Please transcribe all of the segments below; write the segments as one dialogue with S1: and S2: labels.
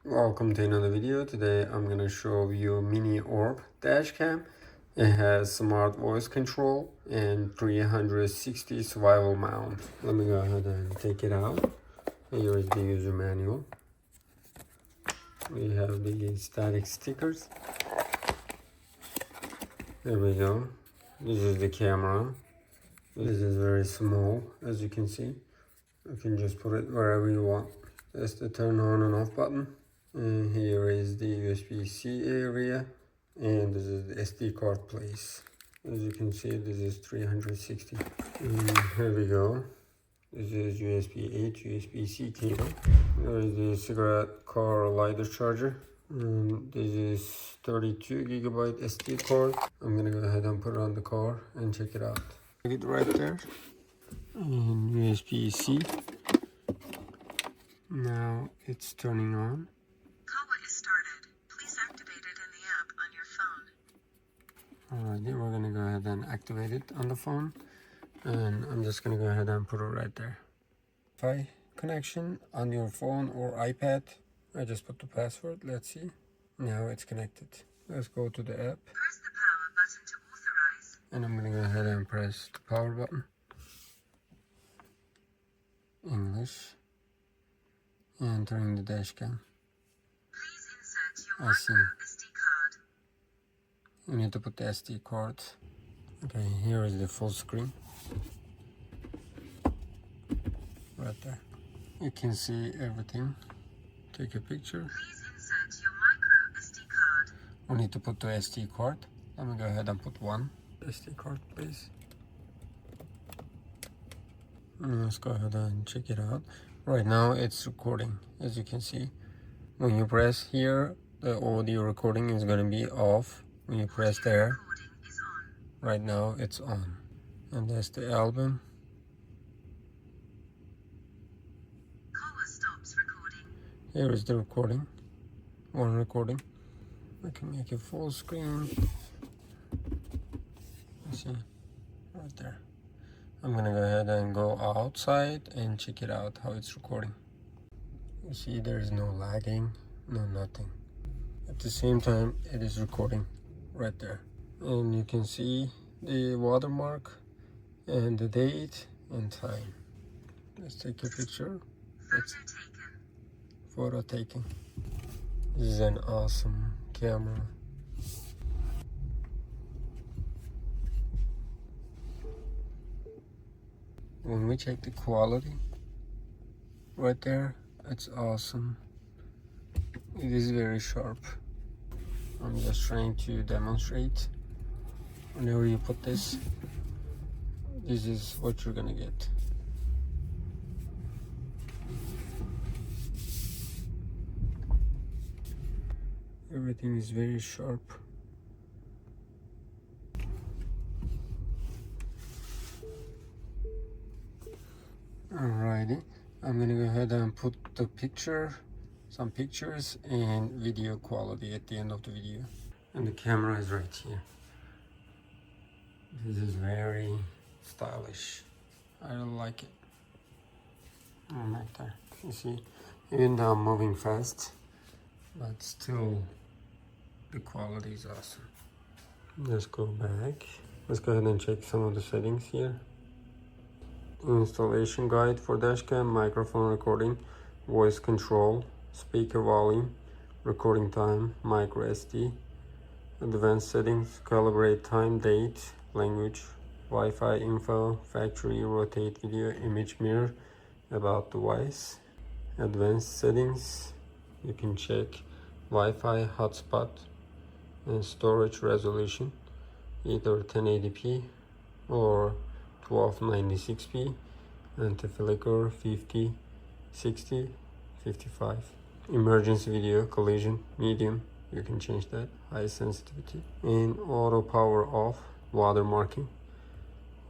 S1: Welcome to another video. Today I'm gonna show you mini orb dash cam. It has smart voice control and 360 survival mount. Let me go ahead and take it out. Here is the user manual. We have the static stickers. There we go. This is the camera. This is very small, as you can see. You can just put it wherever you want. That's the turn on and off button. And here is the USB-C area, and this is the SD card place. As you can see, this is 360. And here we go. This is USB-A to USB-C cable. There is the cigarette car lighter charger. And this is 32 gigabyte SD card. I'm gonna go ahead and put it on the car and check it out. Plug it right there. And USB-C. Now it's turning on.
S2: KAWA is started. Please activate it in the app on your phone.
S1: Alrighty, we're gonna go ahead and activate it on the phone. And I'm just gonna go ahead and put it right there. Wi-Fi connection on your phone or iPad. I just put the password, let's see. Now it's connected. Let's go to the app.
S2: Press the power button to authorize.
S1: And I'm gonna go ahead and press the power button. English. Entering the dash cam.
S2: Please insert your
S1: I see.
S2: micro SD card.
S1: You need to put the SD card. Okay, here is the full screen. Right there. You can see everything. Take a picture.
S2: Please insert your micro SD card.
S1: We need to put the SD card. Let me go ahead and put one SD card, please. And let's go ahead and check it out. Right now it's recording, as you can see. When you press here, the audio recording is going to be off. When you press there,
S2: Recording is on.
S1: right now it's on. And that's the album.
S2: KAWA stops recording.
S1: Here is the recording. One recording. I can make it full screen. You see, right there. I'm gonna go ahead and go outside and check it out how it's recording. You see, there is no lagging, no nothing. At the same time, it is recording right there. And you can see the watermark and the date and time. Let's take a picture. Photo taking. This is an awesome camera. When we check the quality, right there, it's awesome. It is very sharp. I'm just trying to demonstrate. Whenever you put this, this is what you're gonna get. Everything is very sharp. Alrighty, I'm gonna go ahead and put the some pictures and video quality at the end of the video. And the camera is right here. This is very stylish. I really like it. Right there. You see, even though I'm moving fast, but still the quality is awesome. Let's go back. Let's go ahead and check some of the settings here. Installation guide for dashcam, microphone recording, voice control, speaker volume, recording time, micro SD, advanced settings, calibrate time, date, language, Wi-Fi info, factory, rotate video, image mirror, about device, advanced settings. You can check Wi-Fi hotspot and storage resolution, either 1080p or 1296p, anti-flicker 50, 60, 55. Emergency video, collision, medium, you can change that, high sensitivity. And auto power off, watermarking,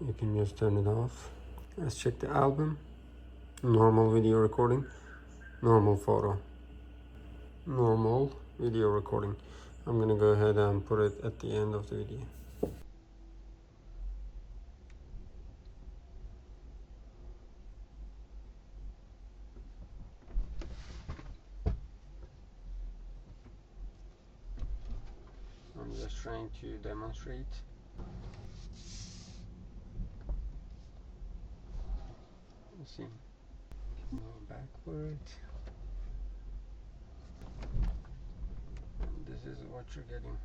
S1: you can just turn it off. Let's check the album. Normal video recording, normal photo, normal video recording. I'm gonna go ahead and put it at the end of the video. just trying to demonstrate. Let's see. Go backward. And this is what you're getting.